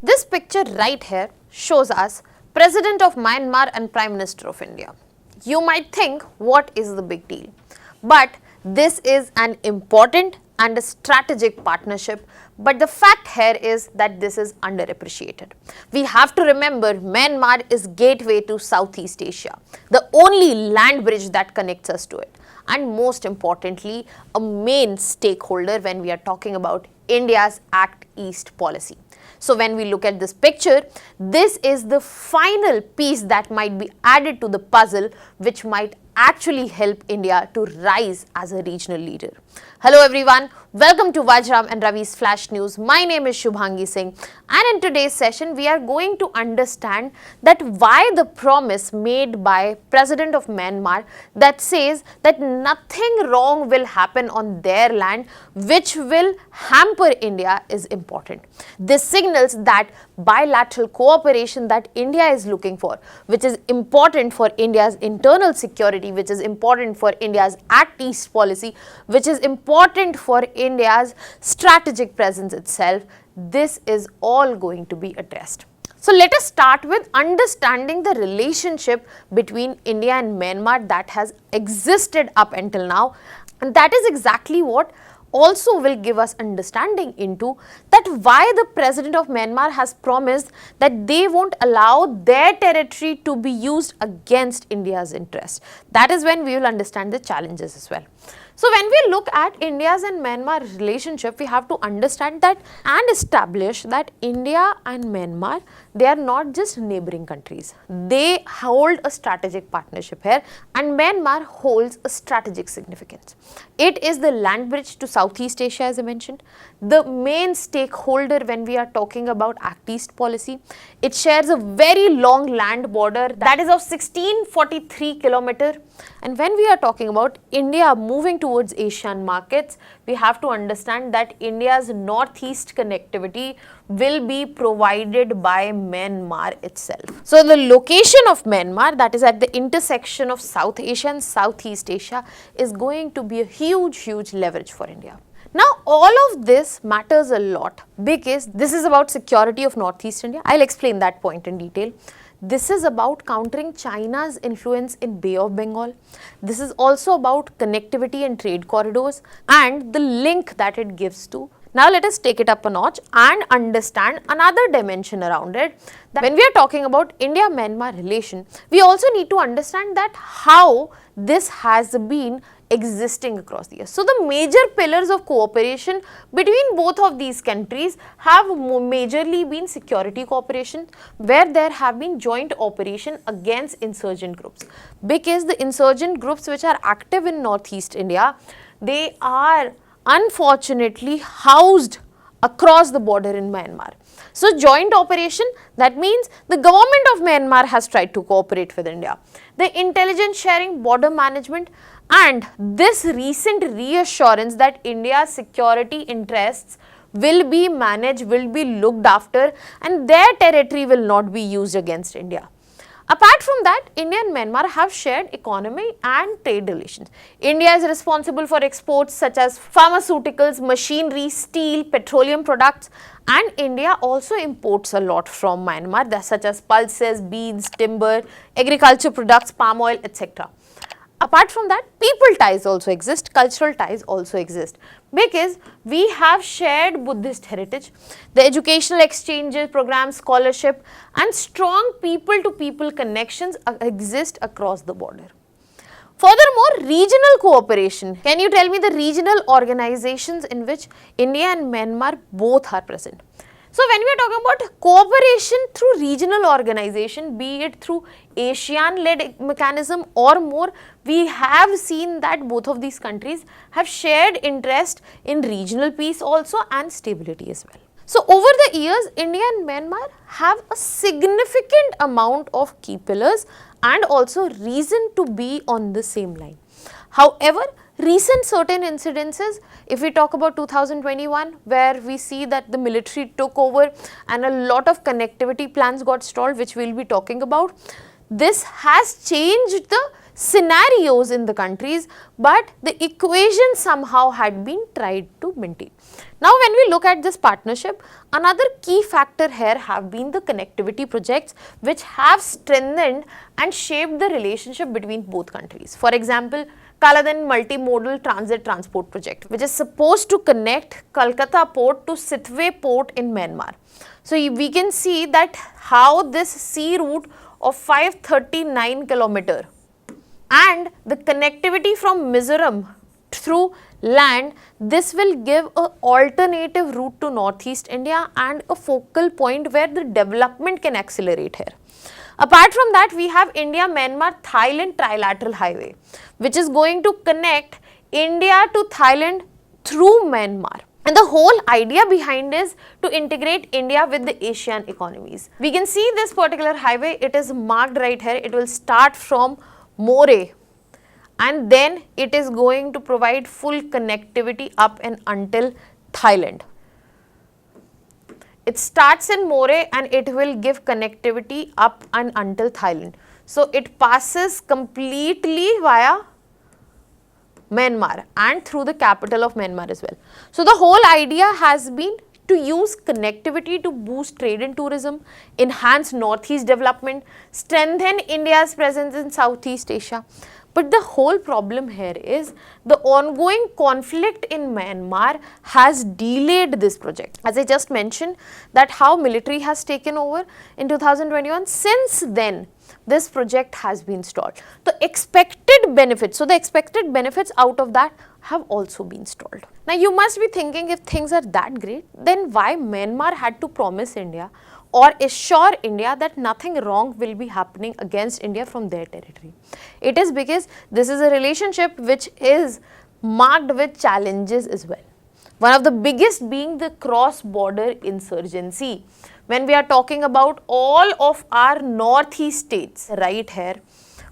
This picture right here shows us President of Myanmar and Prime Minister of India. You might think, what is the big deal? But this is an important and a strategic partnership, but the fact here is that this is underappreciated. We have to remember Myanmar is gateway to Southeast Asia, the only land bridge that connects us to it, and most importantly, a main stakeholder when we are talking about India's Act East policy. So when we look at this picture, this is the final piece that might be added to the puzzle, which might actually help India to rise as a regional leader. Hello everyone, welcome to Vajiram and Ravi's Flash News. My name is Shubhangi Singh, and in today's session we are going to understand that why the promise made by President of Myanmar that says that nothing wrong will happen on their land which will hamper India is important. This signals that bilateral cooperation that India is looking for, which is important for India's internal security, which is important for India's Act East policy, which is important for India's strategic presence itself, this is all going to be addressed. So let us start with understanding the relationship between India and Myanmar that has existed up until now, and that is exactly what also will give us understanding into that why the President of Myanmar has promised that they won't allow their territory to be used against India's interest. That is when we will understand the challenges as well. So when we look at India's and Myanmar relationship, we have to understand that and establish that India and Myanmar, they are not just neighboring countries. They hold a strategic partnership here, and Myanmar holds a strategic significance. It is the land bridge to Southeast Asia, as I mentioned, the main stakeholder when we are talking about Act East policy. It shares a very long land border that is of 1643 kilometers. And when we are talking about India moving towards Asian markets, we have to understand that India's northeast connectivity will be provided by Myanmar itself. So the location of Myanmar, that is at the intersection of South Asia and Southeast Asia, is going to be a huge leverage for India. Now all of this matters a lot because this is about security of Northeast India. I'll explain that point in detail. This is about countering China's influence in Bay of Bengal. This is also about connectivity and trade corridors and the link that it gives to. Now let us take it up a notch and understand another dimension around it. That when we are talking about India-Myanmar relation, we also need to understand that how this has been existing across the years. So the major pillars of cooperation between both of these countries have majorly been security cooperation, where there have been joint operation against insurgent groups, because the insurgent groups which are active in Northeast India, they are unfortunately housed across the border in Myanmar. So joint operation, that means the government of Myanmar has tried to cooperate with India. The intelligence sharing, border management, and this recent reassurance that India's security interests will be managed, will be looked after, and their territory will not be used against India. Apart from that, India and Myanmar have shared economy and trade relations. India is responsible for exports such as pharmaceuticals, machinery, steel, petroleum products, and India also imports a lot from Myanmar, such as pulses, beans, timber, agriculture products, palm oil, etc. Apart from that, people ties also exist, cultural ties also exist, because we have shared Buddhist heritage, the educational exchanges, programs, scholarship, and strong people-to-people connections exist across the border. Furthermore, regional cooperation. Can you tell me the regional organizations in which India and Myanmar both are present? So when we are talking about cooperation through regional organization, be it through ASEAN-led mechanism or more, we have seen that both of these countries have shared interest in regional peace also and stability as well. So over the years, India and Myanmar have a significant amount of key pillars and also reason to be on the same line. However, recent certain incidences, if we talk about 2021, where we see that the military took over and a lot of connectivity plans got stalled, which we will be talking about, this has changed the scenarios in the countries, but the equation somehow had been tried to maintain. Now, when we look at this partnership, another key factor here have been the connectivity projects which have strengthened and shaped the relationship between both countries. For example, Kaladan Multimodal Transit Transport Project, which is supposed to connect Kolkata port to Sitwe port in Myanmar. So, we can see that how this sea route of 539 kilometer and the connectivity from Mizoram through land, this will give an alternative route to northeast India and a focal point where the development can accelerate here. Apart from that, we have India-Myanmar-Thailand Trilateral Highway, which is going to connect India to Thailand through Myanmar. And the whole idea behind is to integrate India with the Asian economies. We can see this particular highway, it is marked right here. It will start from Moreh and then it is going to provide full connectivity up and until Thailand. It starts in Moreh and it will give connectivity up and until Thailand. So, it passes completely via Myanmar and through the capital of Myanmar as well. So, the whole idea has been to use connectivity to boost trade and tourism, enhance northeast development, strengthen India's presence in Southeast Asia. But the whole problem here is the ongoing conflict in Myanmar has delayed this project. As I just mentioned that how military has taken over in 2021, since then this project has been stalled. The expected benefits, so the expected benefits out of that have also been stalled. Now you must be thinking, if things are that great, then why Myanmar had to promise India or assure India that nothing wrong will be happening against India from their territory? It is because this is a relationship which is marked with challenges as well. One of the biggest being the cross-border insurgency. When we are talking about all of our northeast states right here,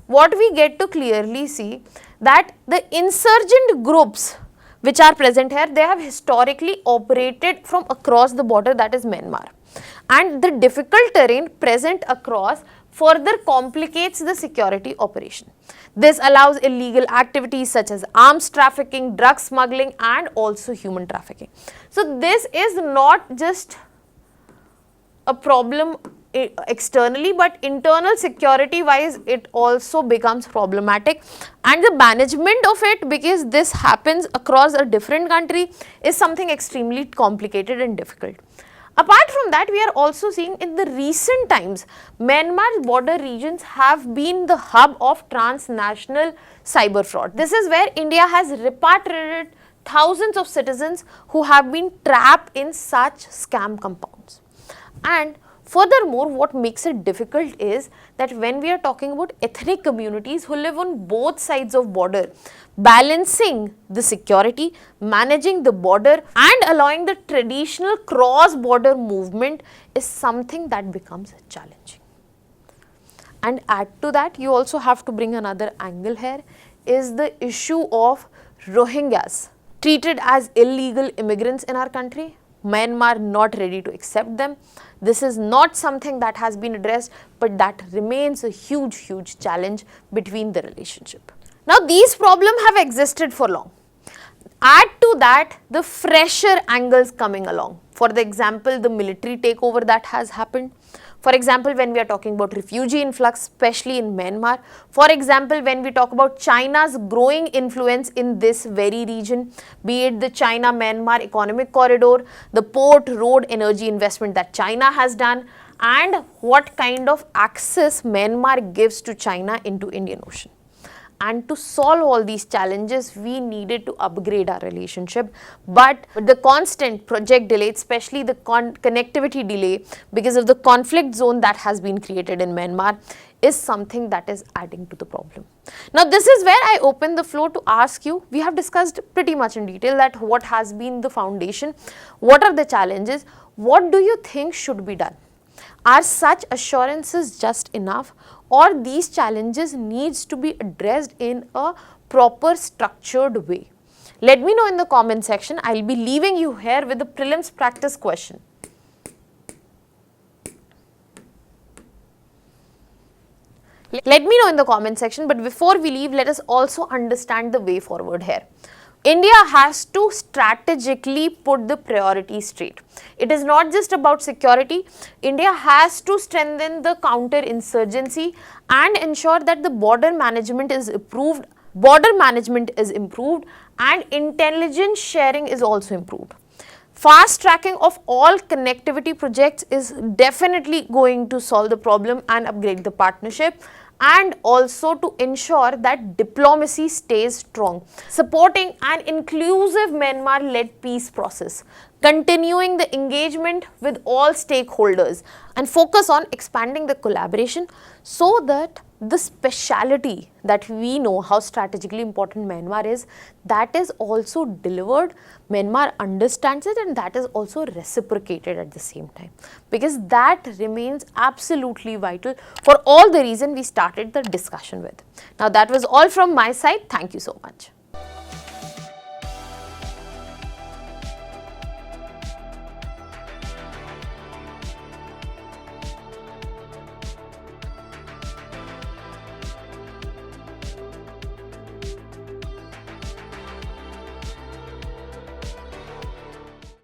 what we get to clearly see that the insurgent groups which are present here, they have historically operated from across the border, that is Myanmar. And the difficult terrain present across further complicates the security operation. This allows illegal activities such as arms trafficking, drug smuggling and also human trafficking. So, this is not just a problem externally, but internal security wise it also becomes problematic, and the management of it, because this happens across a different country, is something extremely complicated and difficult. Apart from that, we are also seeing in the recent times, Myanmar's border regions have been the hub of transnational cyber fraud. This is where India has repatriated thousands of citizens who have been trapped in such scam compounds. And furthermore, what makes it difficult is that when we are talking about ethnic communities who live on both sides of border, balancing the security, managing the border and allowing the traditional cross-border movement is something that becomes challenging. And add to that, you also have to bring another angle here, is the issue of Rohingyas treated as illegal immigrants in our country. Myanmar not ready to accept them. This is not something that has been addressed, but that remains a huge challenge between the relationship. Now, these problems have existed for long. Add to that the fresher angles coming along. For the example, the military takeover that has happened. For example, when we are talking about refugee influx, especially in Myanmar. For example, when we talk about China's growing influence in this very region, be it the China-Myanmar economic corridor, the port, road, energy investment that China has done, and what kind of access Myanmar gives to China into Indian Ocean. And to solve all these challenges, we needed to upgrade our relationship, but the constant project delay, especially the connectivity delay because of the conflict zone that has been created in Myanmar, is something that is adding to the problem. Now, this is where I open the floor to ask you. We have discussed pretty much in detail that what has been the foundation, what are the challenges, what do you think should be done? Are such assurances just enough, or these challenges needs to be addressed in a proper structured way? Let me know in the comment section. I will be leaving you here with the prelims practice question. Let me know in the comment section, but before we leave, let us also understand the way forward here. India has to strategically put the priorities straight. It is not just about security. India has to strengthen the counter-insurgency and ensure that the border management is improved, and intelligence sharing is also improved. Fast tracking of all connectivity projects is definitely going to solve the problem and upgrade the partnership, and also to ensure that diplomacy stays strong. Supporting an inclusive Myanmar-led peace process, continuing the engagement with all stakeholders, and focus on expanding the collaboration so that the speciality that we know how strategically important Myanmar is, that is also delivered, Myanmar understands it, and that is also reciprocated at the same time, because that remains absolutely vital for all the reasons we started the discussion with. Now that was all from my side. Thank you so much.